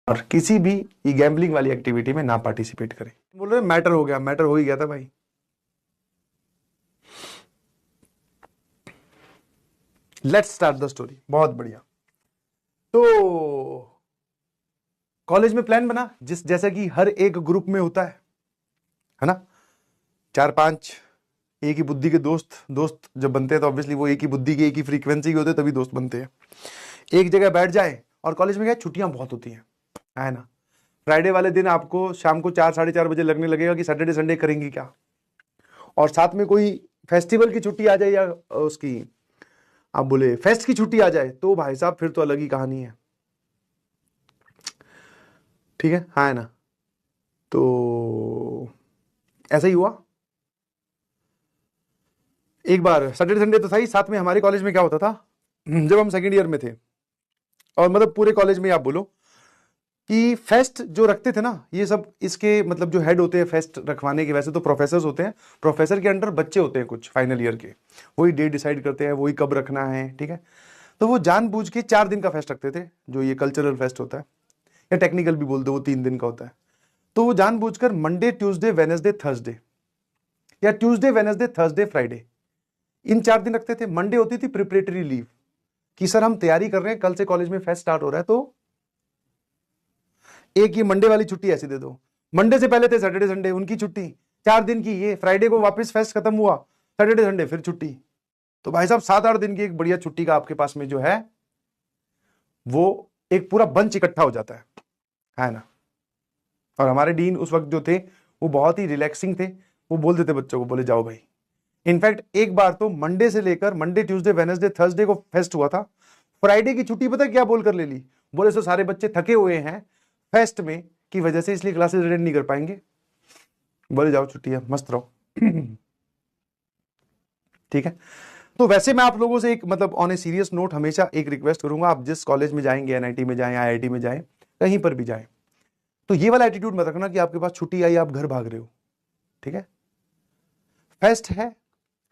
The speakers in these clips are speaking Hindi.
और किसी भी ये गैम्बलिंग वाली एक्टिविटी में ना पार्टिसिपेट करें। बोल रहे मैटर हो गया, मैटर हो ही गया था भाई। Let's start the story. बहुत बढ़िया। तो कॉलेज में प्लान बना, जैसा कि हर एक ग्रुप में होता है ना, 4-5 एक ही बुद्धि के दोस्त जब बनते हैं तो ऑब्वियसली वो एक ही बुद्धि के, एक ही फ्रीक्वेंसी के होते हैं, तभी दोस्त बनते हैं। एक जगह बैठ जाए, और कॉलेज में क्या छुट्टियां बहुत होती हैं, है ना। फ्राइडे वाले दिन आपको शाम को 4-4:30 बजे लगने लगेगा कि सैटरडे संडे करेंगे क्या, और साथ में कोई फेस्टिवल की छुट्टी आ जाए या उसकी आप बोले फेस्ट की छुट्टी आ जाए, तो भाई साहब फिर तो अलग ही कहानी है। ठीक है, हाँ है ना। तो ऐसा ही हुआ। एक बार सैटरडे संडे तो था ही, साथ में हमारे कॉलेज में क्या होता था, जब हम सेकेंड ईयर में थे, और मतलब पूरे कॉलेज में आप बोलो कि फेस्ट जो रखते थे ना, ये सब इसके मतलब जो हेड होते हैं फेस्ट रखवाने के, वैसे तो प्रोफेसर होते हैं, प्रोफेसर के अंडर बच्चे होते हैं कुछ फाइनल ईयर के, वही डेट डिसाइड करते हैं, वही कब रखना है। ठीक है, तो वो जानबूझ के 4 दिन का फेस्ट रखते थे, जो ये कल्चरल फेस्ट होता है, या टेक्निकल भी बोल दो, वो 3 दिन का होता है। तो वो जानबूझकर मंडे ट्यूसडे वेडनेसडे थर्सडे, या ट्यूसडे वेडनेसडे थर्सडे फ्राइडे, इन 4 दिन रखते थे। मंडे होती थी प्रिपरेटरी लीव, कि सर हम तैयारी कर रहे हैं, कल से कॉलेज में फेस्ट स्टार्ट हो रहा है, तो एक ये मंडे वाली छुट्टी ऐसे दे दो। मंडे से पहले थे सैटरडे संडे, उनकी छुट्टी 4 दिन की, ये फ्राइडे को वापस फेस्ट खत्म हुआ, सैटरडे संडे फिर छुट्टी। तो भाई साहब 7-8 दिन की एक बढ़िया छुट्टी का आपके पास में जो है वो एक पूरा बंच इकट्ठा हो जाता है ना। और हमारे डीन उस वक्त जो थे वो बहुत ही रिलैक्सिंग थे, वो बोल देते बच्चों को, बोले जाओ भाई। इनफैक्ट एक बार तो मंडे से लेकर मंडे ट्यूसडे वेडनेसडे थर्सडे को फेस्ट हुआ था, फ्राइडे की छुट्टी पता क्या बोलकर ले ली, बोले सो सारे बच्चे थके हुए हैं फेस्ट में की वजह से, इसलिए क्लासेस अटेंड नहीं कर पाएंगे, बोले जाओ छुट्टी है, मस्त रहो। ठीक है। तो वैसे मैं आप लोगों से एक मतलब ऑन ए सीरियस नोट हमेशा एक रिक्वेस्ट करूंगा, आप जिस कॉलेज में जाएंगे, एनआईटी में जाएं, आईआईटी में जाएं, कहीं पर भी जाएं, तो ये वाला एटीट्यूड मत रखना कि आपके पास छुट्टी आई आप घर भाग रहे हो। ठीक है, फेस्ट है,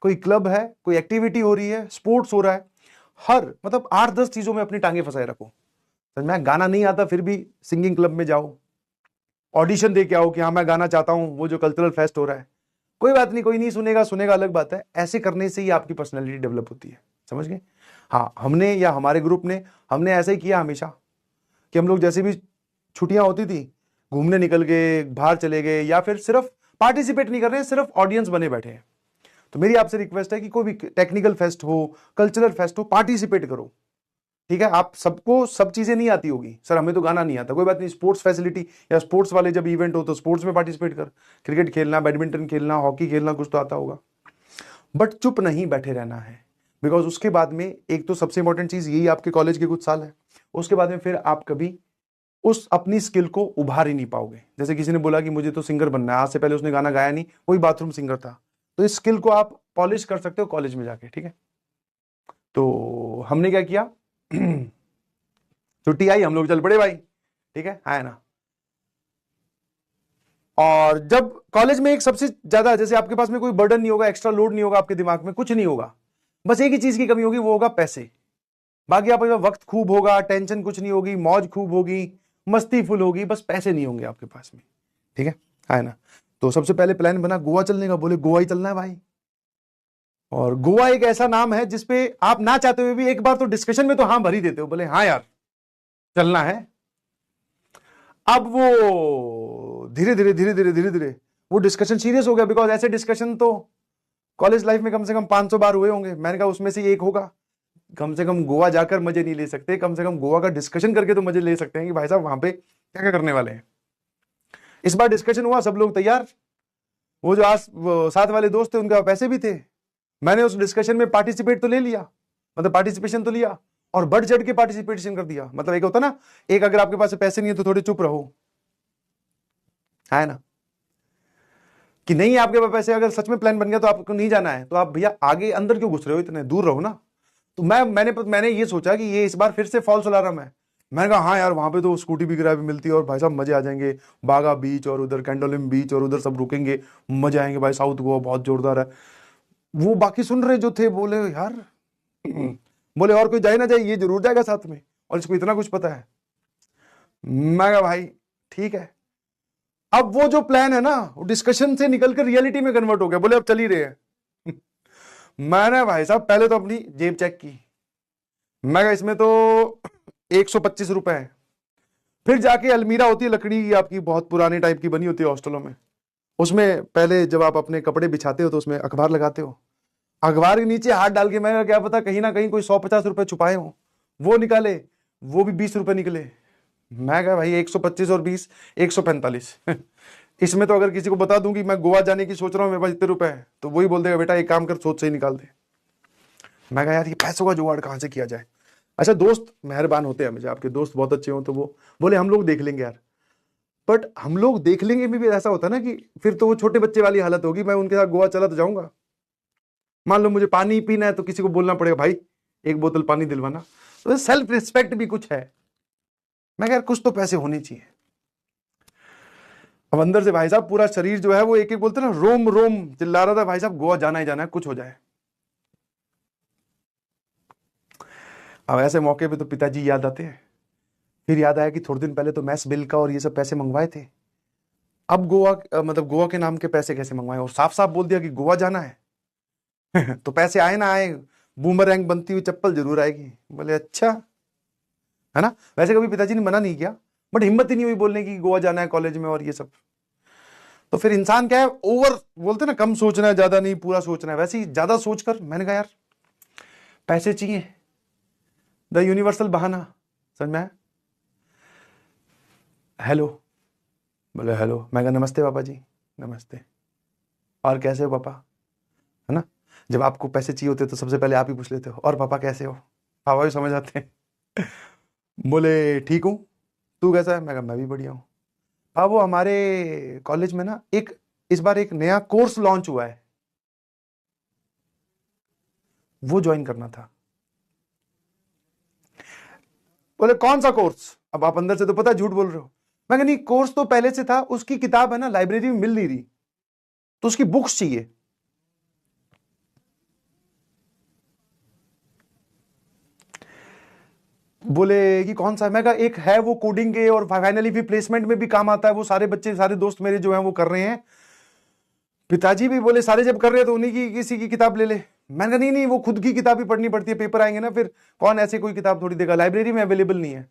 कोई क्लब है, कोई एक्टिविटी हो रही है, स्पोर्ट्स हो रहा है, हर मतलब 8-10 चीजों में अपनी टांगे फंसाए रखो। समझ में, गाना नहीं आता फिर भी सिंगिंग क्लब में जाओ, ऑडिशन दे के आओ कि हाँ मैं गाना चाहता हूं, वो जो कल्चरल फेस्ट हो रहा है, कोई बात नहीं, कोई नहीं सुनेगा, सुनेगा अलग बात है। ऐसे करने से ही आपकी पर्सनैलिटी डेवलप होती है, समझ गए। हाँ, हमने या हमारे ग्रुप ने हमने ऐसा ही किया हमेशा, कि हम लोग जैसे भी छुट्टियां होती थी घूमने निकल गए, बाहर चले गए, या फिर सिर्फ पार्टिसिपेट नहीं कर रहे हैं, सिर्फ ऑडियंस बने बैठे हैं। तो मेरी आपसे रिक्वेस्ट है कि कोई भी टेक्निकल फेस्ट हो, कल्चरल फेस्ट हो, पार्टिसिपेट करो। ठीक है, आप सबको सब चीजें नहीं आती होगी, सर हमें तो गाना नहीं आता, कोई बात नहीं, स्पोर्ट्स फैसिलिटी या स्पोर्ट्स वाले जब इवेंट हो तो स्पोर्ट्स में पार्टिसिपेट कर, क्रिकेट खेलना, बैडमिंटन खेलना, हॉकी खेलना, कुछ तो आता होगा, बट चुप नहीं बैठे रहना है। बिकॉज उसके बाद में एक तो सबसे इंपॉर्टेंट चीज यही आपके कॉलेज के कुछ साल है, उसके बाद में फिर आप कभी उस अपनी स्किल को उभार ही नहीं पाओगे। जैसे किसी ने बोला कि मुझे तो सिंगर बनना है, आज से पहले उसने गाना गाया नहीं, वही बाथरूम सिंगर था, तो इस स्किल को आप पॉलिश कर सकते हो कॉलेज में जाके। ठीक है, तो हमने क्या किया, छुट्टी आई, हम लोग चल पड़े भाई। ठीक है ना। और जब कॉलेज में एक सबसे ज्यादा, जैसे आपके पास में कोई बर्डन नहीं होगा, एक्स्ट्रा लोड नहीं होगा, आपके दिमाग में कुछ नहीं होगा, बस एक ही चीज की कमी होगी, वो होगा पैसे। बाकी आपके पास वक्त खूब होगा, टेंशन कुछ नहीं होगी, मौज खूब होगी, मस्ती फुल होगी, बस पैसे नहीं होंगे आपके पास में। ठीक है ना। तो सबसे पहले प्लान बना गोवा चलने का, बोले गोवा ही चलना है भाई। और गोवा एक ऐसा नाम है जिसपे आप ना चाहते हुए भी एक बार तो डिस्कशन में तो हाँ भर ही देते हो, बोले हाँ यार चलना है। अब वो धीरे धीरे वो डिस्कशन सीरियस हो गया, बिकॉज ऐसे डिस्कशन तो कॉलेज लाइफ में कम से कम 500 बार हुए होंगे। मैंने कहा उसमें से एक होगा, कम से कम गोवा जाकर मजे नहीं ले सकते, कम से कम गोवा का डिस्कशन करके तो मजे ले सकते हैं कि भाई साहब वहां पे क्या क्या करने वाले हैं। इस बार डिस्कशन हुआ, सब लोग तैयार, वो जो आज साथ वाले दोस्त थे उनके पैसे भी थे, मैंने उस डिस्कशन में पार्टिसिपेट तो ले लिया, मतलब पार्टिसिपेशन तो लिया, और बढ़ चढ़ के पार्टिसिपेशन कर दिया। मतलब एक होता ना, एक अगर आपके पास पैसे नहीं है तो थोड़े चुप रहो, है ना, कि नहीं आपके पास पैसे, अगर सच में प्लान बन गया तो आपको नहीं जाना है, तो आप भैया आगे अंदर क्यों घुस रहे हो, इतने दूर रहो ना। तो मैंने ये सोचा कि ये इस बार फिर से फॉल्स अलार्म है। मैंने कहा हाँ यार वहां पे तो स्कूटी भी किराए पे मिलती है, और भाई साहब मजे आ जाएंगे, बागा बीच और उधर कैंडोलिम बीच और उधर सब रुकेंगे, मजे आएंगे भाई, साउथ गोवा बहुत जोरदार है। वो बाकी सुन रहे जो थे बोले यार, बोले और कोई जाए ना जाए ये जरूर जाएगा साथ में, और इसको इतना कुछ पता है। मैं कहा भाई ठीक है। अब वो जो प्लान है ना, वो डिस्कशन से निकलकर रियलिटी में कन्वर्ट हो गया। बोले अब चल ही रहे हैं। मैंने भाई साहब पहले तो अपनी जेब चेक की, मैं कहा इसमें तो 125 रुपए है। फिर जाके अलमीरा होती है लकड़ी की आपकी, बहुत पुराने टाइप की बनी होती है हॉस्टलों में, उसमें पहले जब आप अपने कपड़े बिछाते हो तो उसमें अखबार लगाते हो, अखबार के नीचे हाथ डाल के, मैं क्या पता कहीं ना कहीं कोई 150 रुपए छुपाए हो, वो निकाले, वो भी 20 रुपए निकले। मैं कहा भाई 125 और 20, 145। इसमें तो अगर किसी को बता दूं कि मैं गोवा जाने की सोच रहा हूं, मेरे पास इतने रुपए हैं, तो वही बोल देगा बेटा एक काम कर, सोच से ही निकाल दे। मैं कहा यार ये पैसों का जुगाड़ कहां से किया जाए। अच्छा दोस्त मेहरबान होते हैं हमेशा, आपके दोस्त बहुत अच्छे हो, तो वो बोले हम लोग देख लेंगे यार। बट हम लोग देख लेंगे में भी ऐसा होता है ना कि फिर तो वो छोटे बच्चे वाली हालत होगी, मैं उनके साथ गोवा चला तो जाऊंगा, मान लो मुझे पानी पीना है तो किसी को बोलना पड़ेगा भाई एक बोतल पानी दिलवाना, तो सेल्फ रिस्पेक्ट भी कुछ है। मैं कह यार कुछ तो पैसे होने चाहिए। अब अंदर से भाई साहब पूरा शरीर जो है वो एक एक बोलते ना रोम रोम चिल्ला रहा था, भाई साहब गोवा जाना ही जाना है, कुछ हो जाए। अब ऐसे मौके पे तो पिताजी याद आते हैं। फिर याद आया कि थोड़े दिन पहले तो मैस बिल का और ये सब पैसे मंगवाए थे, अब गोवा मतलब गोवा के नाम के पैसे कैसे मंगवाए, और साफ साफ बोल दिया कि गोवा जाना है। तो पैसे आए ना आए, बूमरैंग बनती हुई चप्पल जरूर आएगी। बोले अच्छा, है ना। वैसे कभी पिताजी ने मना नहीं किया, बट हिम्मत ही नहीं हुई बोलने की गोवा जाना है कॉलेज में और ये सब। तो फिर इंसान क्या है, ओवर बोलते ना, कम सोचना है ज्यादा नहीं, पूरा सोचना है। वैसे ही ज्यादा सोचकर मैंने कहा यार पैसे चाहिए, द यूनिवर्सल बहाना, समझ में आया। हेलो, बोले हेलो। मैं कहा नमस्ते पापा जी। नमस्ते, और कैसे हो पापा, है ना। जब आपको पैसे चाहिए होते तो सबसे पहले आप ही पूछ लेते हो और पापा कैसे हो, पापा भी समझ आते हैं। बोले ठीक हूँ, तू कैसा है। मैं कहा मैं भी बढ़िया हूँ। हाँ वो हमारे कॉलेज में ना एक इस बार एक नया कोर्स लॉन्च हुआ है, वो ज्वाइन करना था। बोले कौन सा कोर्स। अब आप अंदर से तो पता झूठ बोल रहे हो। मैं कहा नहीं, कोर्स तो पहले से था, उसकी किताब है ना लाइब्रेरी में मिल नहीं रही, तो उसकी बुक्स चाहिए। बोले कि कौन सा। मैं कहा एक है वो कोडिंग के, और फाइनली भी प्लेसमेंट में भी काम आता है, वो सारे बच्चे सारे दोस्त मेरे जो हैं वो कर रहे हैं। पिताजी भी बोले सारे जब कर रहे हैं तो उन्हीं की किसी की किताब ले ले। मैंने कहा नहीं नहीं, वो खुद की किताब ही पढ़नी पड़ती है, पेपर आएंगे ना फिर, कौन ऐसे कोई किताब थोड़ी देगा, लाइब्रेरी में अवेलेबल नहीं है।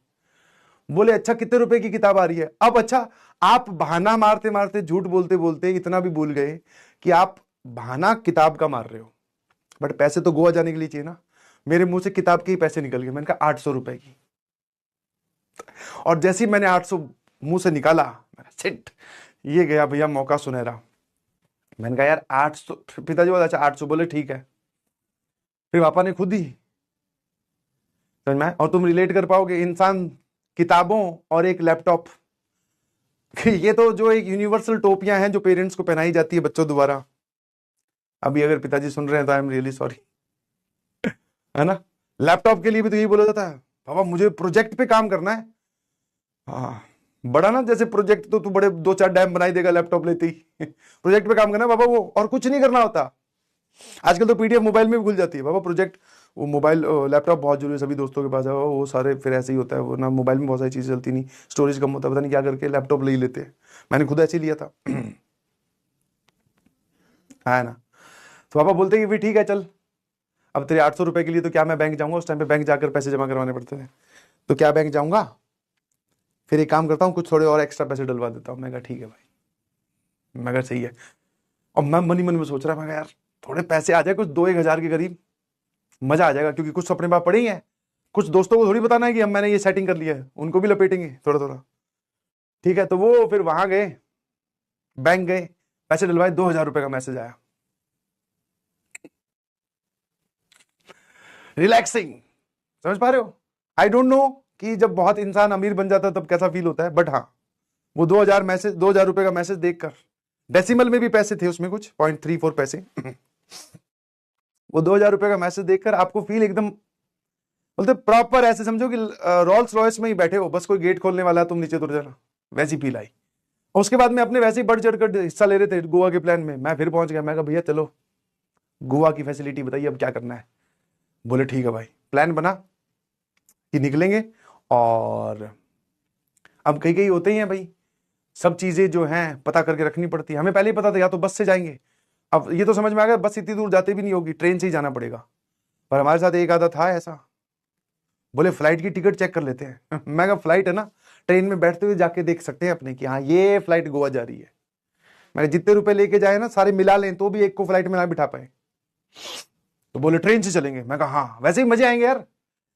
बोले अच्छा कितने रुपए की किताब आ रही है। अब अच्छा, आप बहाना मारते मारते झूठ बोलते बोलते इतना भी भूल गए कि आप बहाना किताब का मार रहे हो, बट पैसे तो गोवा जाने के लिए चाहिए ना। मेरे मुंह से किताब के ही पैसे निकल गए। मैंने कहा 800 रुपए की। और जैसे ही मैंने 800 मुंह से निकाला, सिट, ये गया भैया मौका सुनहरा। मैंने कहा यार 800। पिताजी बोला अच्छा 800। बोले ठीक है। फिर पापा ने खुद ही, समझ में आया? और तुम रिलेट कर पाओगे, इंसान किताबों और एक लैपटॉप, ये तो जो एक यूनिवर्सल टोपियां हैं जो पेरेंट्स को पहनाई जाती है बच्चों द्वारा। अभी अगर पिताजी सुन रहे हैं तो आई एम रियली सॉरी, है ना। लैपटॉप के लिए भी तो यही बोला जाता है, पापा मुझे प्रोजेक्ट पे काम करना है। हाँ, बड़ा ना जैसे प्रोजेक्ट तो तू बड़े 2-4 डैम बनाई देगा लैपटॉप लेते ही। प्रोजेक्ट पे काम करना है पापा, वो और कुछ नहीं करना होता। आजकल तो पीडीएफ मोबाइल में भी खुल जाती है पापा, प्रोजेक्ट वो मोबाइल लैपटॉप बहुत जरूरी है, सभी दोस्तों के पास है वो सारे, फिर ऐसे ही होता है वो ना, मोबाइल में बहुत सारी चीजें चलती नहीं, स्टोरेज कम होता है, पता नहीं क्या करके लैपटॉप ले ही लेते हैं। मैंने खुद ऐसे ही लिया था। है ना। तो पापा बोलते कि भी ठीक है चल, अब तेरे 800 रुपए के लिए तो क्या मैं बैंक जाऊंगा, उस टाइम पे बैंक जाकर पैसे जमा करवाने पड़ते थे, तो क्या बैंक जाऊंगा, फिर एक काम करता हूँ कुछ थोड़े और एक्स्ट्रा पैसे डलवा देता हूँ। मैं कहा ठीक है भाई, मैं कहा सही है। और मैं मन ही मन में सोच रहा, मैं कहा यार थोड़े पैसे आ जाए कुछ 2-1 हज़ार के करीब, मजा आ जाएगा, क्योंकि कुछ अपने पास पड़े ही है, कुछ दोस्तों को थोड़ी बताना है कि हम मैंने ये सेटिंग कर लिया है, उनको भी लपेटेंगे थोड़ा थोड़ा। ठीक है, तो वो फिर वहां गए, बैंक गए, पैसे डलवाए, 2,000 रुपए का मैसेज आया, रिलैक्सिंग। समझ पा रहे हो। आई डोंट नो कि जब बहुत इंसान अमीर बन जाता है तब कैसा फील होता है, बट हाँ वो 2,000 रुपए का मैसेज देखकर, डेसिमल में भी पैसे थे उसमें कुछ 0.34 पैसे। वो 2,000 रुपए का मैसेज देखकर आपको फील एकदम बोलते प्रॉपर ऐसे समझो कि रोल्स रॉयस में ही बैठे हो, बस कोई गेट खोलने वाला है, तुम नीचे उतर जाना, वैसी फील आई। और उसके बाद में अपने वैसे ही बढ़ चढ़कर हिस्सा ले रहे थे गोवा के प्लान में, मैं फिर पहुंच गया। मैं कहा भैया चलो गोवा की फैसिलिटी बताइए अब क्या करना है। बोले ठीक है भाई, प्लान बना कि निकलेंगे और अब कई कई होते ही हैं भाई, सब चीजें जो हैं पता करके रखनी पड़ती है। हमें पहले ही पता था या तो बस से जाएंगे, अब ये तो समझ में आ गया बस इतनी दूर जाते भी नहीं होगी, ट्रेन से ही जाना पड़ेगा। पर हमारे साथ एक आधा था ऐसा, बोले फ्लाइट की टिकट चेक कर लेते हैं। मैं कहा फ्लाइट है ना, ट्रेन में बैठते हुए जाके देख सकते हैं अपने कि हाँ ये फ्लाइट गोवा जा रही है। मैं जितने रुपए लेके जाए ना सारे मिला लें तो भी एक को फ्लाइट में ना बिठा पाए। तो बोले ट्रेन से चलेंगे। मैं कहा हाँ वैसे ही मजे आएंगे यार,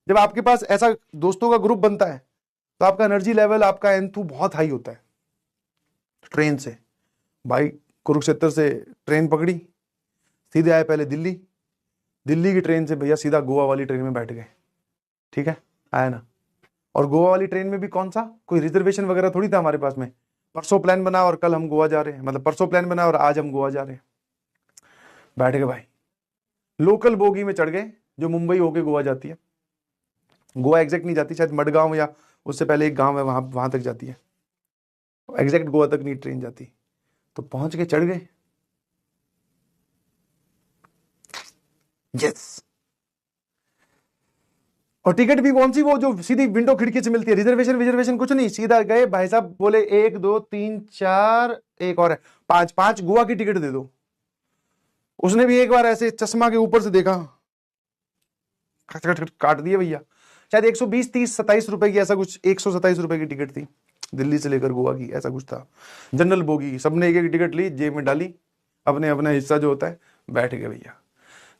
जब आपके पास ऐसा दोस्तों का ग्रुप बनता है तो आपका एनर्जी लेवल, आपका एंथू बहुत हाई होता है। ट्रेन से भाई कुरुक्षेत्र से ट्रेन पकड़ी, सीधे आए पहले दिल्ली, दिल्ली की ट्रेन से भैया सीधा गोवा वाली ट्रेन में बैठ गए। ठीक है, आया ना। और गोवा वाली ट्रेन में भी कौन सा कोई रिजर्वेशन वगैरह थोड़ी था हमारे पास में, परसों प्लान बना और कल हम गोवा जा रहे हैं, मतलब परसों प्लान बना और आज हम गोवा जा रहे हैं। बैठ गए भाई, लोकल बोगी में चढ़ गए जो मुंबई होके गोवा जाती है। गोवा एग्जैक्ट नहीं जाती, शायद मडगांव या उससे पहले एक गांव है वहां तक जाती है, एग्जैक्ट गोवा तक नहीं ट्रेन जाती। तो पहुंच के चढ़ गए, यस। और टिकट भी कौन सी, वो जो सीधी विंडो खिड़की से मिलती है, रिजर्वेशन कुछ नहीं, सीधा गए भाई साहब, बोले 1 2 3 4 एक और है 5 5 गोवा की टिकट दे दो। उसने भी एक बार ऐसे चश्मा के ऊपर से देखा, काट दिए भैया। शायद 120 30 27 रुपए की ऐसा कुछ, 127 रुपए की टिकट थी दिल्ली से लेकर गोवा की, ऐसा कुछ था। जनरल बोगी, सबने एक एक टिकट ली, जेब में डाली, अपने अपना हिस्सा जो होता है, बैठ गए भैया।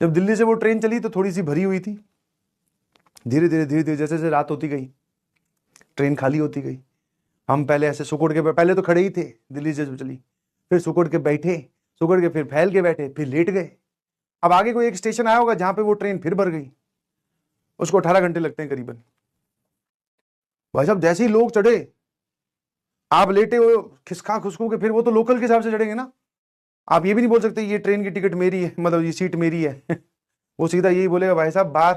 जब दिल्ली से वो ट्रेन चली तो थोड़ी सी भरी हुई थी, धीरे धीरे जैसे जैसे रात होती गई ट्रेन खाली होती गई। हम पहले ऐसे सुकुड़ के, पहले तो खड़े ही थे दिल्ली से जब चली, फिर सुकुड़ के बैठे, सुकुड़ के फिर फैल के बैठे, फिर लेट गए। अब आगे कोई एक स्टेशन आया होगा जहां पे वो ट्रेन फिर भर गई, उसको 18 घंटे लगते हैं करीबन। भाई साहब जैसे ही लोग चढ़े, आप लेटे हो खिसका खुसकू के, फिर वो तो लोकल के हिसाब से चढ़ेंगे ना, आप ये भी नहीं बोल सकते ये ट्रेन की टिकट मेरी है, मतलब ये सीट मेरी है। वो सीधा यही बोलेगा, भाई साहब बाहर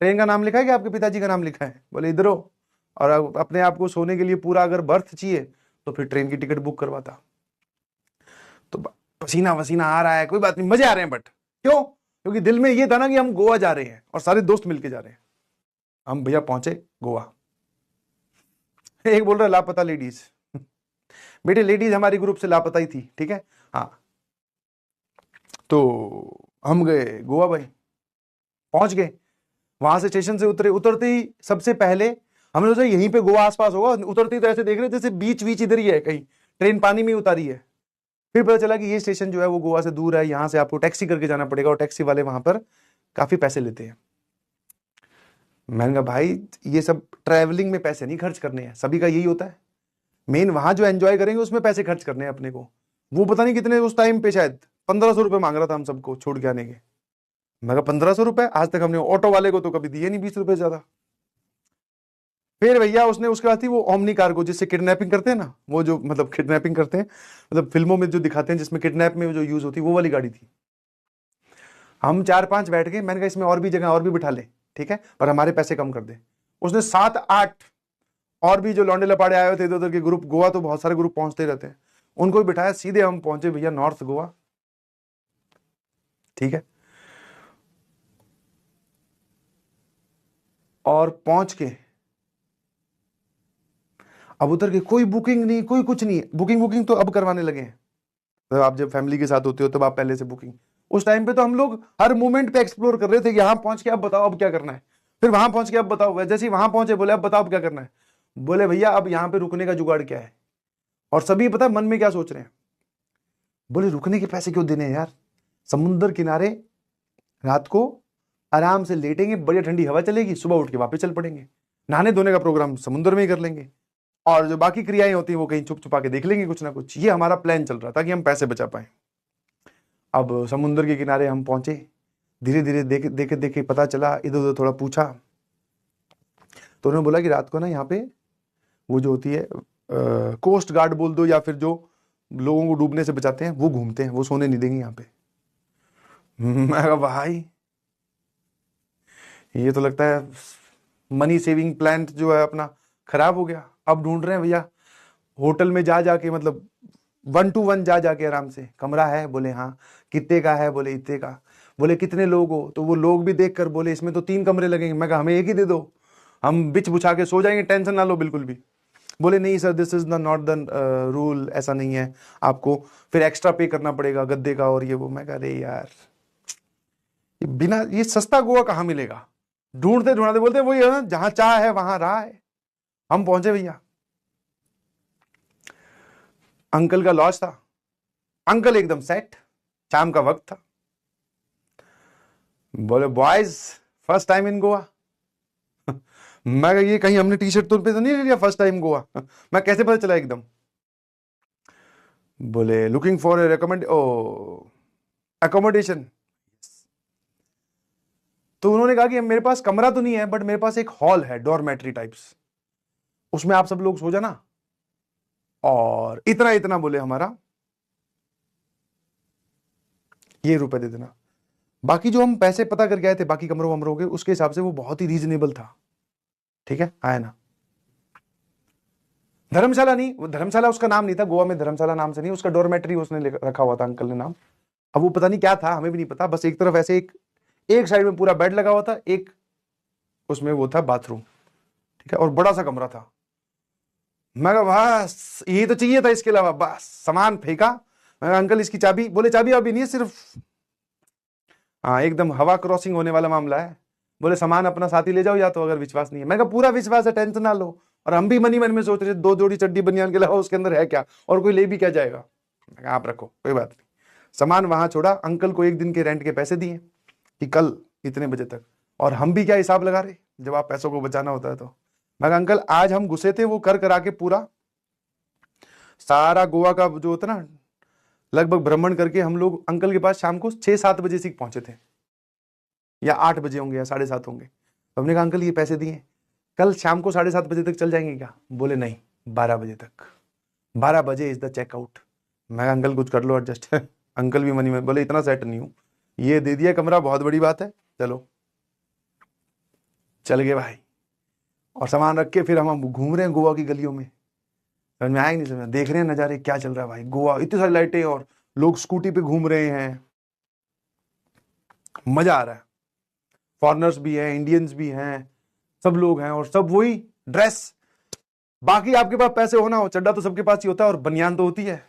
ट्रेन का नाम लिखा है कि आपके पिताजी का नाम लिखा है? बोले इधर हो। और अपने आप को सोने के लिए पूरा अगर बर्थ चाहिए तो फिर ट्रेन की टिकट बुक करवाता। तो पसीना वसीना आ रहा है, कोई बात नहीं, मजे आ रहे हैं, बट क्यों? क्योंकि दिल में ये था ना कि हम गोवा जा रहे हैं और सारे दोस्त मिलके जा रहे हैं। हम भैया पहुंचे गोवा। एक बोल रहा लापता लेडीज। बेटे लेडीज हमारी ग्रुप से लापता ही थी, ठीक है हाँ। तो हम गए गोवा भाई, पहुंच गए, वहां से स्टेशन से उतरे, उतरते ही सबसे पहले हमने सोचा यहीं पे गोवा आसपास होगा, उतरते ही तो ऐसे देख रहे जैसे बीच बीच इधर ही है, कहीं ट्रेन पानी में उतारी है। फिर पता चला कि ये स्टेशन जो है वो गोवा से दूर है, यहां से आपको टैक्सी करके जाना पड़ेगा और टैक्सी वाले वहां पर काफी पैसे लेते हैं। मैंने कहा भाई ये सब ट्रैवलिंग में पैसे नहीं खर्च करने हैं, सभी का यही होता है, मेन वहां जो एंजॉय करेंगे उसमें पैसे खर्च करने हैं अपने को। वो पता नहीं कितने उस टाइम पे शायद 1500 रुपए मांग रहा था हम सबको छोड़ के आने के। मैं कहा 1500 रुपए, आज तक हमने ऑटो वाले को तो कभी दिए नहीं 20 रुपए ज्यादा। फिर भैया उसने उसके बाद थी वो ओमनी कार्गो, जिससे किडनैपिंग करते हैं ना, वो जो मतलब किडनैपिंग करते हैं, मतलब फिल्मों में जो दिखाते हैं जिसमें किडनैप में जो यूज होती है, वो वाली गाड़ी थी। हम 4 5 बैठ गए, मैंने कहा इसमें और भी जगह और भी बिठा ले, ठीक है, पर हमारे पैसे कम कर दे। उसने 7 8 और भी जो लौंडे लपाड़े आए हुए थे इधर उधर के ग्रुप, गोवा तो बहुत सारे ग्रुप पहुंचते रहते हैं, उनको भी बिठाया, सीधे हम पहुंचे भैया नॉर्थ गोवा। ठीक है, और पहुंच के अब उतर के कोई बुकिंग नहीं, कोई कुछ नहीं, बुकिंग तो अब करवाने लगे हैं। तो आप जब फैमिली के साथ होते हो तब आप पहले से बुकिंग, उस टाइम पे तो हम लोग हर मोमेंट पे एक्सप्लोर कर रहे थे कि यहां पहुंच के अब बताओ अब क्या करना है, फिर वहां पहुंच के अब बताओ, जैसे ही वहां पहुंचे बोले अब बताओ अब क्या करना है। बोले भैया अब यहां पे रुकने का जुगाड़ क्या है। और सभी पता है मन में क्या सोच रहे हैं, बोले रुकने के पैसे क्यों देने हैं यार, समुद्र किनारे रात को आराम से लेटेंगे, बढ़िया ठंडी हवा चलेगी, सुबह उठ के वापस चल पड़ेंगे, नहाने धोने का प्रोग्राम समुद्र में ही कर लेंगे, और जो बाकी क्रियाएं होती हैं वो कहीं छुप छुपा के देख लेंगे कुछ ना कुछ। ये हमारा प्लान चल रहा था कि हम पैसे बचा पाए। अब समुद्र के किनारे हम पहुंचे, धीरे धीरे देखे देखे पता चला, इधर उधर थोड़ा पूछा, तो उन्होंने बोला कि रात को ना यहाँ पे वो जो होती है कोस्ट गार्ड बोल दो या फिर जो लोगों को डूबने से बचाते हैं वो घूमते हैं, वो सोने नहीं देंगे यहाँ पे। मैं कहा भाई ये तो लगता है मनी सेविंग प्लान जो है अपना खराब हो गया। अब ढूंढ रहे हैं भैया होटल में जा जाके, मतलब 1 to 1 जा जाके आराम से, कमरा है? बोले हाँ। कितने का है? बोले इतने का। बोले कितने लोग हो? तो वो लोग भी देख कर बोले इसमें तो 3 कमरे लगेंगे। मैं कहा हमें एक ही दे दो, हम बिछ बुछा के सो जाएंगे, टेंशन ना लो बिल्कुल भी। बोले नहीं sir, this is not the rule, ऐसा नहीं है, आपको फिर एक्स्ट्रा पे करना पड़ेगा गद्दे का और ये वो। मैं कह रही यार, बिना ये सस्ता गोवा कहाँ मिलेगा? ढूंढते ढूंढते बोलते वही है ना, जहां चाह है वहां राह है। हम पहुंचे भैया, अंकल का लॉज था, अंकल एकदम सेट, शाम का वक्त था। बोले boys first time in Goa. मैं ये कहीं हमने टी शर्ट पे तो नहीं ले लिया फर्स्ट टाइम गोवा? मैं कैसे पता चला एकदम? बोले लुकिंग फॉर ए रिकमेंड ओ अकोमोडेशन। तो उन्होंने कहा कि मेरे पास कमरा तो नहीं है, बट मेरे पास एक हॉल है, डॉर्मेट्री टाइप्स, उसमें आप सब लोग सो जाना, और इतना इतना बोले हमारा ये रुपए दे देना। बाकी जो हम पैसे पता करके आए थे बाकी कमरों वमरों के, उसके हिसाब से वो बहुत ही रीजनेबल था। ठीक है, आया ना। धर्मशाला नहीं, वो धर्मशाला उसका नाम नहीं था, गोवा में धर्मशाला नाम से नहीं, उसका डॉर्मेट्री उसने रखा हुआ था अंकल ने नाम। अब वो पता नहीं क्या था, हमें भी नहीं पता, बस एक तरफ ऐसे एक साइड में पूरा बेड लगा हुआ था, एक उसमें वो था बाथरूम। ठीक है, और बड़ा सा कमरा था। मैं कहा बस यही तो चाहिए था, इसके अलावा बस सामान फेंका। मैं कहा अंकल इसकी चाबी, बोले चाबी अभी नहीं है, सिर्फ हाँ एकदम हवा क्रॉसिंग होने वाला मामला है। बोले सामान अपना साथ ही ले जाओ, या तो अगर विश्वास नहीं है। मैं कहा पूरा विश्वास है, टेंशन ना लो। और हम भी मनी मन में सोच रहे थे 2 जोड़ी चड्डी बनियान के अलावा उसके अंदर है क्या, और कोई ले भी क्या जाएगा। मैं कहा आप रखो, कोई बात नहीं। सामान वहां छोड़ा, अंकल को 1 दिन के रेंट के पैसे दिए कि कल इतने बजे तक। और हम भी क्या हिसाब लगा रहे जब आप पैसों को बचाना होता है तो। मैं कहा अंकल आज हम घुसे थे, वो कर करा के पूरा सारा गोवा का जो होता ना लगभग भ्रमण करके हम लोग अंकल के पास शाम को 6-7 बजे से पहुंचे थे, या 8 बजे होंगे या 7:30 होंगे। तो हमने कहा अंकल ये पैसे दिए, कल शाम को 7:30 बजे तक चल जाएंगे क्या? बोले नहीं, 12 बजे तक, 12 बजे इज द चेकआउट। मैं अंकल कुछ कर लो एडजस्ट। अंकल भी मनी में बोले इतना सेट नहीं हूं, ये दे दिया कमरा, बहुत बड़ी बात है, चलो। चल गए भाई, और सामान रख के फिर हम घूम रहे हैं गोवा की गलियों में। समझ में आया नहीं, समझ देख रहे हैं नजारे क्या चल रहा है भाई। गोवा इतनी सारी लाइटें और लोग स्कूटी पे घूम रहे हैं, मजा आ रहा है। फॉरेनर्स भी हैं, इंडियंस भी हैं, सब लोग हैं, और सब वही ड्रेस। बाकी आपके पास पैसे होना हो, चड्डा तो सबके पास ही होता है, और बनियान तो होती है,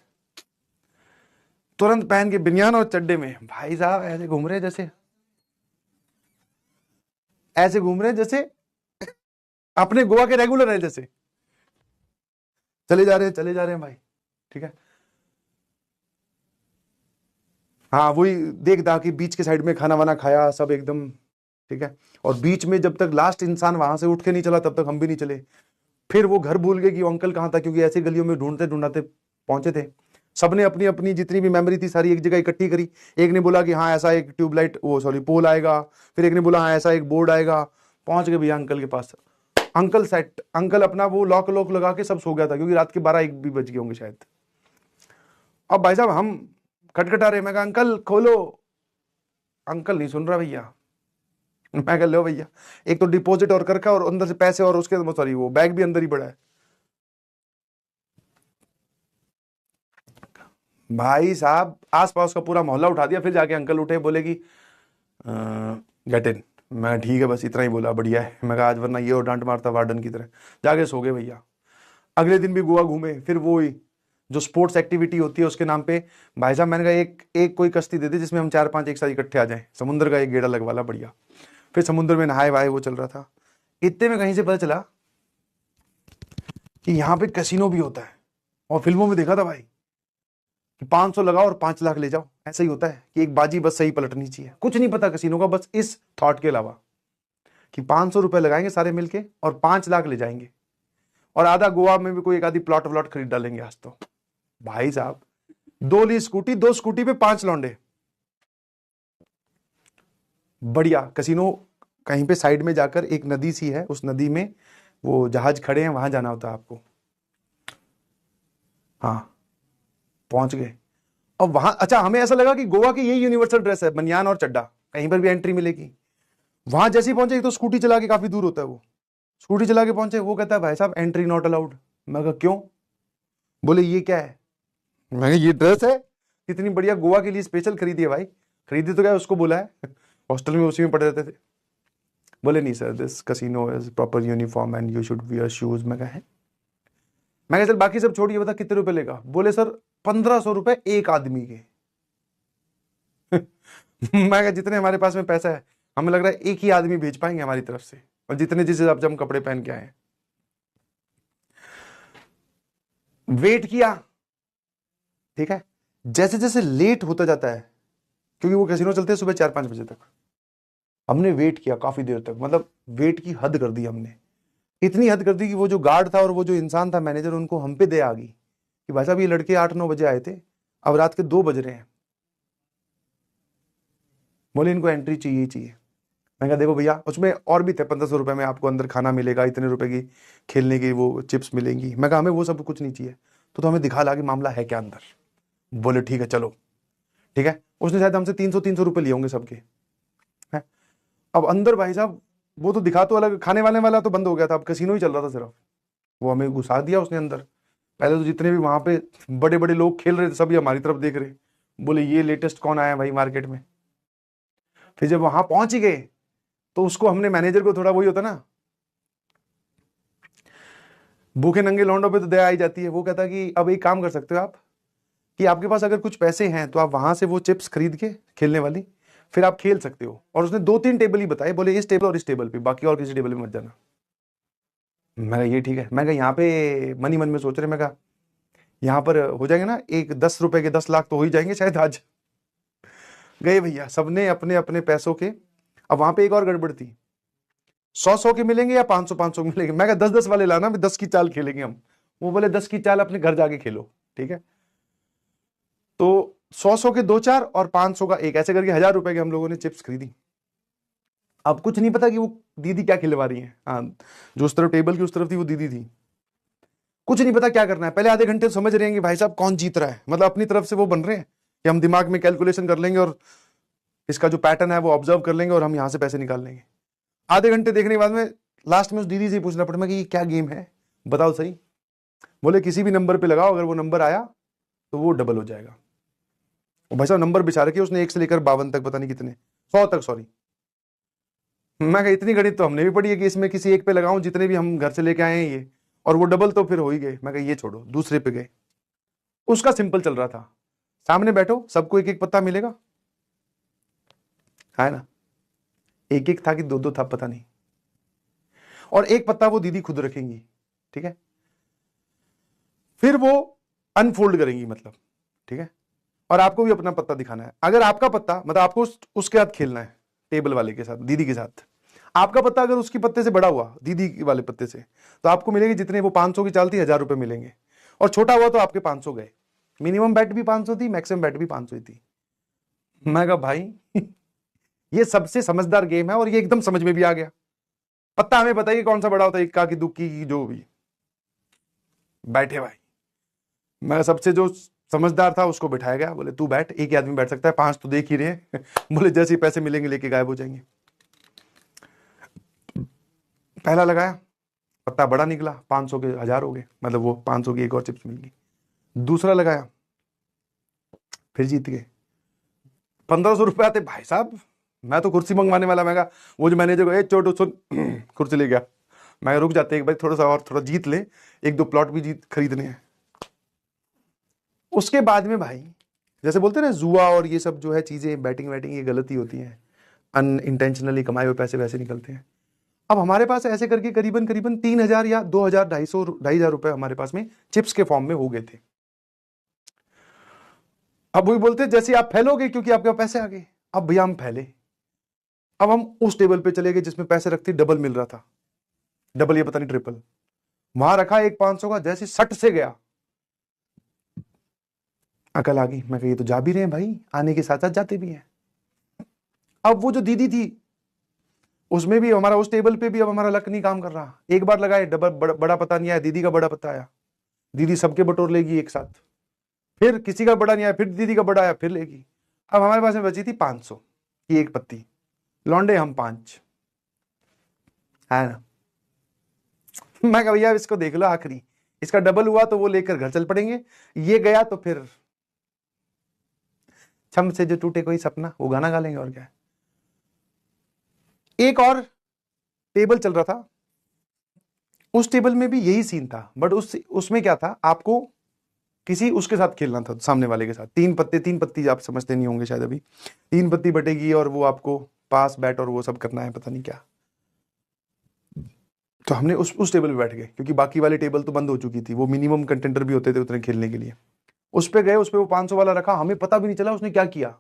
तुरंत पहन के बनियान और चड्डे में भाई साहब ऐसे घूम रहे हैं जैसे, ऐसे घूम रहे हैं जैसे अपने गोवा के रेगुलर है, जैसे चले जा रहे हैं, चले जा रहे हैं भाई। ठीक है, हाँ वही देख दा कि बीच के साइड में खाना वाना खाया सब एकदम। ठीक है, और बीच में जब तक लास्ट इंसान वहां से उठ के नहीं चला तब तक हम भी नहीं चले। फिर वो घर भूल गए कि वो अंकल कहाँ था, क्योंकि ऐसे गलियों में ढूंढते ढूंढते पहुंचे थे। सबने अपनी अपनी जितनी भी मेमोरी थी सारी एक जगह इकट्ठी करी। एक ने बोला कि हाँ ऐसा एक ट्यूबलाइट, वो सॉरी पोल आएगा, फिर एक ने बोला हाँ ऐसा एक बोर्ड आएगा। पहुंच गए भैया अंकल के पास, अंकल सेट, अंकल अपना वो लॉक लॉक लगा के सब सो गया था, क्योंकि रात के 12-1 भी बज गए होंगे शायद। अब भाई साहब हम खटखटा रहे, मैं कहा अंकल खोलो, अंकल नहीं सुन रहा भैया। मैं कह लो भैया, एक तो डिपॉजिट और करके और अंदर से पैसे, और उसके सॉरी वो बैग भी अंदर ही पड़ा है। भाई साहब आसपास का पूरा मोहल्ला उठा दिया। फिर जाके अंकल उठे, बोले कि गेट इन। मैं ठीक है, बस इतना ही बोला, बढ़िया है। मैं कहा आज वरना ये और डांट मारता वार्डन की तरह। जाके सो गए भैया। अगले दिन भी गोवा घूमे, फिर वो जो स्पोर्ट्स एक्टिविटी होती है उसके नाम पे भाई साहब मैंने कहा एक कोई कश्ती दे दी जिसमें हम 4-5 एक साथ इकट्ठे आ जाएं, समुद्र का एक गेड़ा लगवाला बढ़िया। फिर समुद्र में नहाए वाए, वो चल रहा था। इतने में कहीं से पता चला कि यहाँ पे कैसीनो भी होता है, और फिल्मों में देखा था भाई कि 500 लगाओ और 5 लाख ले जाओ। ऐसा ही होता है कि एक बाजी बस सही पलटनी चाहिए। कुछ नहीं पता कैसीनो का, बस इस थॉट के अलावा कि 500 रुपए लगाएंगे सारे मिलके और 5 लाख ले जाएंगे, और आधा गोवा में भी कोई एक आधी प्लॉट व्लॉट खरीद डालेंगे आज तो। भाई साहब 2 ली स्कूटी, 2 स्कूटी पे 5 लौंडे, बढ़िया। कैसीनो कहीं पे साइड में जाकर एक नदी सी है, उस नदी में वो जहाज खड़े हैं, वहां जाना होता है आपको। हाँ पहुंच गए। अब वहां अच्छा हमें ऐसा लगा कि गोवा की यही यूनिवर्सल ड्रेस है, बनियान और चड्डा, कहीं पर भी एंट्री मिलेगी। वहां जैसे ही पहुंचे, तो स्कूटी चला के, काफी दूर होता है वो, स्कूटी चला के पहुंचे। वो कहता है भाई साहब एंट्री नॉट अलाउड। मैं कहा क्यों? बोले ये क्या है? मैं कहा ये ड्रेस है, इतनी बढ़िया गोवा के लिए स्पेशल खरीदी है भाई। खरीदी तो क्या, उसको बोला है, हॉस्टल में उसी में पढ़े रहते थे। बोले नहीं sir, this casino is proper uniform and you should wear shoes. मैं कहा है मैं कहा चल बाकी सब छोड़िए, बता कितने रुपए लेगा? बोले सर 1500 रुपए एक आदमी के। मैं कहा जितने हमारे पास में पैसा है हमें लग रहा है एक ही आदमी भेज पाएंगे हमारी तरफ से, और जितने जिस हिसाब से हम कपड़े पहन के आए। वेट किया, ठीक है। जैसे जैसे लेट होता जाता है, क्योंकि वो कैसीनो चलते हैं सुबह 4-5 बजे तक, हमने वेट किया काफी देर तक, मतलब वेट की हद कर दी हमने। इतनी हद कर दी कि वो जो गार्ड था और वो जो इंसान था मैनेजर, उनको हम पे दया आ गई कि भाई साहब ये लड़के 8-9 बजे आए थे, अब रात के 2 बज रहे हैं, बोले इनको एंट्री चाहिए ही चाहिए। मैं कहा देखो भैया, उसमें और भी थे, 1500 रुपए में आपको अंदर खाना मिलेगा, इतने रुपए की खेलने की वो चिप्स मिलेंगी। मैं कहा हमें वो सब कुछ नहीं चाहिए, तो हमें दिखा ला कि मामला है क्या अंदर। बोले ठीक है चलो, ठीक है। उसने शायद हमसे 300 रुपए लिए होंगे सबके, है। अब अंदर भाई साहब वो तो दिखा तो अलग, खाने वाले वाला तो बंद हो गया था, अब कैसीनो ही चल रहा था सिर्फ। वो हमें घुसा दिया उसने अंदर। पहले तो जितने भी वहां पे बड़े बड़े लोग खेल रहे थे सभी हमारी तरफ देख रहे, बोले ये लेटेस्ट कौन आया भाई मार्केट में। फिर जब वहां पहुंच गए तो उसको हमने, मैनेजर को थोड़ा वही होता ना, भूखे नंगे लौंडों पे तो दया आई जाती है। वो कहता कि अब एक काम कर सकते हो आप, कि आपके पास अगर कुछ पैसे हैं तो आप वहां से वो चिप्स खरीद के खेलने वाली, फिर आप खेल सकते हो। और उसने 2-3 टेबल ही बताए, बोले इस टेबल और इस टेबल पे, बाकी और किसी टेबल में मत जाना। मैं कहा ये ठीक है। मैं कहा यहाँ पे मन ही मन में सोच रहे, मैं कहा यहाँ पर हो जाएंगे ना, एक 10 रुपए के 10 लाख तो हो ही जाएंगे शायद आज। गए भैया, सबने अपने अपने पैसों के। अब वहां पे एक और गड़बड़ थी, 100-100 के मिलेंगे या 500-500 के मिलेंगे। मैं कहा 10-10 वाले लाना, 10 की चाल खेलेंगे हम। वो बोले 10 की चाल अपने घर जाके खेलो, ठीक है। तो 100-100 के 2-4 और 500 का एक, ऐसे करके 1000 रुपए के हम लोगों ने चिप्स खरीदी। अब कुछ नहीं पता कि वो दीदी क्या खिलवा रही है। हाँ, जो उस तरफ टेबल की उस तरफ थी वो दीदी थी। कुछ नहीं पता क्या करना है, पहले आधे घंटे समझ रहे हैं कि भाई साहब कौन जीत रहा है, मतलब अपनी तरफ से वो बन रहे हैं कि हम दिमाग में कैलकुलेशन कर लेंगे और इसका जो पैटर्न है वो ऑब्जर्व कर लेंगे और हम यहां से पैसे निकाल लेंगे। आधे घंटे देखने के बाद में लास्ट में उस दीदी से पूछना पड़ा मैं कि ये क्या गेम है, बताओ सही। बोले किसी भी नंबर पे लगाओ, अगर वो नंबर आया तो वो डबल हो जाएगा। और भाई साहब नंबर बिछा रखे उसने 1 से लेकर 52 तक, पता नहीं कितने, 100 तक, सॉरी। मैं कहा इतनी गणित तो हमने भी पढ़ी है कि इसमें किसी एक पे लगाऊं, जितने भी हम घर से लेके आए हैं ये, और वो डबल तो फिर हो ही गए। मैं कहा ये छोड़ो, दूसरे पे गए। उसका सिंपल चल रहा था, सामने बैठो सबको एक एक पत्ता मिलेगा, है ना। एक एक था कि दो दो था पता नहीं, और एक पत्ता वो दीदी खुद रखेंगी, ठीक है। फिर वो अनफोल्ड करेंगी, मतलब, ठीक है। और आपको भी अपना पत्ता दिखाना है। अगर आपका पत्ता, मतलब आपको उसके साथ खेलना है, टेबल वाले के साथ, दीदी के साथ। आपका पत्ता अगर उसकी पत्ते से बड़ा हुआ, दीदी वाले पत्ते से, तो आपको मिलेगी जितने, वो 500 की चाल थी, 1000 रुपए मिलेंगे। और छोटा हुआ तो आपके 500 गए। मिनिमम बैट भी 500 थी, मैक्सिमम बैट भी 500 ही थी। मैं कहा भाई ये सबसे समझदार गेम है और ये एकदम समझ में भी आ गया। पत्ता हमें बताइए कौन सा बड़ा होता है, इक्का की दुक्की की, जो भी। बैठे भाई, मैं सबसे जो समझदार था उसको बिठाया गया, बोले तू बैठ, एक ही आदमी बैठ सकता है, 5 तो देख ही रहे हैं। बोले जैसे ही पैसे मिलेंगे लेके गायब हो जाएंगे। पहला लगाया, पत्ता बड़ा निकला, 500 के 1000 हो गए, मतलब वो 500 की एक और चिप्स मिल गई। दूसरा लगाया, फिर जीत गए। 1500 रुपए आते भाई साहब, मैं तो कुर्सी मंगवाने वाला। मैं कहा वो जो मैनेजर को, एक चोट सुन, कुर्सी ले गया। मैं रुक जाते एक भाई, थोड़ा सा और थोड़ा जीत ले, 1-2 प्लॉट भी जीत खरीदने हैं। उसके बाद में भाई, जैसे बोलते हैं ना जुआ और ये सब जो है चीजें, बैटिंग वैटिंग, ये गलती होती है, अनइंटेंशनली कमाए हुए पैसे वैसे निकलते हैं। अब हमारे पास ऐसे करके करीबन करीबन 3000 या 2000, 250 रुपए हमारे पास में चिप्स के फॉर्म में हो गए थे। अब वही बोलते जैसे आप फैलोगे, क्योंकि आपके पास पैसे आ गए। अब भैया हम फैले, अब हम उस टेबल पे चले गए जिसमें पैसे रखते डबल मिल रहा था, डबल ये पता नहीं ट्रिपल। वहां रखा एक 500 का, जैसे सट से गया, अकल आ गई। मैं कहा ये तो जा भी रहे हैं भाई, आने के साथ साथ जाते भी हैं। अब वो जो दीदी थी उसमें भी हमारा, उस टेबल पे भी अब हमारा लक नहीं काम कर रहा। एक बार लगाए डबल, बड़ा पता नहीं आया, दीदी का बड़ा पता आया, दीदी सबके बटोर लेगी एक साथ। फिर किसी का बड़ा नहीं आया, फिर दीदी का बड़ा आया, फिर लेगी। अब हमारे पास में बची थी 500 की एक पत्ती, लौंडे हम 5, है ना। मैं कहा भैया इसको देख लो, आखिरी इसका डबल हुआ तो वो लेकर घर चल पड़ेंगे, ये गया तो फिर छम से जो टूटे कोई सपना, वो गाना गा लेंगे और क्या है। एक और टेबल चल रहा था, उस टेबल में भी यही सीन था, बट उसमें क्या था, आपको किसी उसके साथ खेलना था, सामने वाले के साथ। 3 पत्ती आप समझते नहीं होंगे शायद अभी, 3 पत्ती बटेगी और वो आपको पास बैट और वो सब करना है, पता नहीं क्या। तो हमने उस टेबल पे बैठ गए, क्योंकि बाकी वाले टेबल तो बंद हो चुकी थी, वो मिनिमम कंटेंटर भी होते थे उतने खेलने के लिए। उस पे गए, उस पे वो 500 वाला रखा, हमें पता भी नहीं चला उसने क्या किया।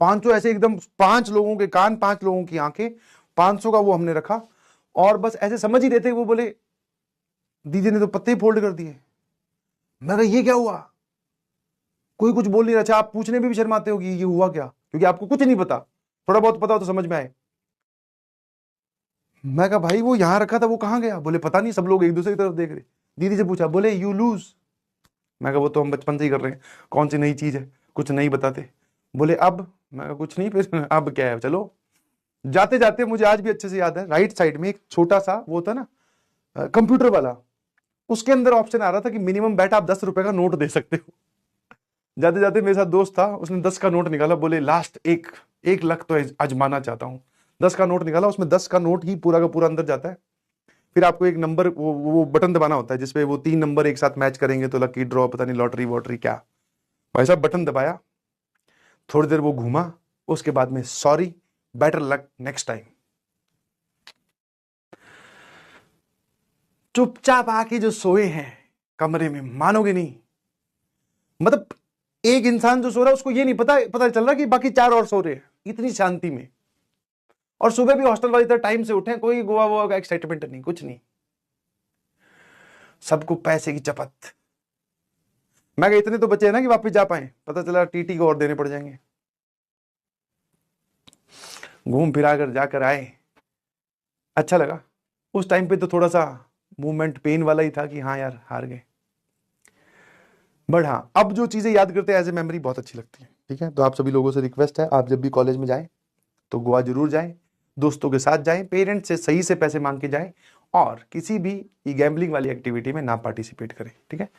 500 ऐसे एकदम, 5 लोगों के कान, 5 लोगों की आंखें, 500 का वो हमने रखा, और बस ऐसे समझ ही रहे थे। वो बोले दीदी ने तो पत्ते ही फोल्ड कर दिए। मैं कहा ये क्या हुआ, कोई कुछ बोल नहीं रहा। अच्छा, आप पूछने में भी शर्माते हो कि ये हुआ क्या, क्योंकि आपको कुछ नहीं पता, थोड़ा बहुत पता हो तो समझ में आए। मैं कहा भाई वो यहां रखा था, वो कहां गया? बोले पता नहीं, सब लोग एक दूसरे की तरफ देख रहे। दीदी से पूछा, बोले यू लूज। मैं कहा वो तो हम बचपन से ही कर रहे हैं, कौन सी नई चीज है, कुछ नहीं बताते। बोले अब? मैं कहा कुछ नहीं, फिर अब क्या है, चलो। जाते जाते मुझे आज भी अच्छे से याद है, राइट साइड में एक छोटा सा वो था ना कंप्यूटर वाला, उसके अंदर ऑप्शन आ रहा था कि मिनिमम बैठ आप 10 रुपए का नोट दे सकते हो। जाते जाते मेरे साथ दोस्त था, उसने 10 का नोट निकाला, बोले लास्ट 1 लाख तो आजमाना चाहता हूँ। 10 का नोट निकाला, उसमें 10 का नोट ही पूरा का पूरा अंदर जाता है। फिर आपको एक नंबर, वो बटन दबाना होता है जिसपे वो 3 नंबर एक साथ मैच करेंगे तो लकी ड्रॉ, पता नहीं लॉटरी वॉटरी क्या। वैसा बटन दबाया, थोड़ी देर वो घूमा, उसके बाद में sorry, better luck next time. चुपचाप आके जो सोए हैं कमरे में, मानोगे नहीं, मतलब एक इंसान जो सो रहा है उसको ये नहीं पता चल रहा कि बाकी 4 और सो रहे हैं, इतनी शांति में। और सुबह भी हॉस्टल वाली तरह टाइम से उठे, कोई गोवा वोवा का एक्साइटमेंट नहीं, कुछ नहीं, सबको पैसे की चपत। मैं इतने तो बचे हैं ना कि वापस जा पाए, पता चला टीटी को और देने पड़ जाएंगे। घूम फिरा कर जाकर आए, अच्छा लगा। उस टाइम पे तो थोड़ा सा मूवमेंट पेन वाला ही था कि हाँ यार हार गए, बट हाँ अब जो चीजें याद करते हैं एज ए मेमोरी बहुत अच्छी लगती है। ठीक है, तो आप सभी लोगों से रिक्वेस्ट है, आप जब भी कॉलेज में जाएं तो गोवा जरूर जाएं, दोस्तों के साथ जाएं, पेरेंट्स से सही से पैसे मांग के जाएं, और किसी भी गैम्बलिंग वाली एक्टिविटी में ना पार्टिसिपेट करें। ठीक है,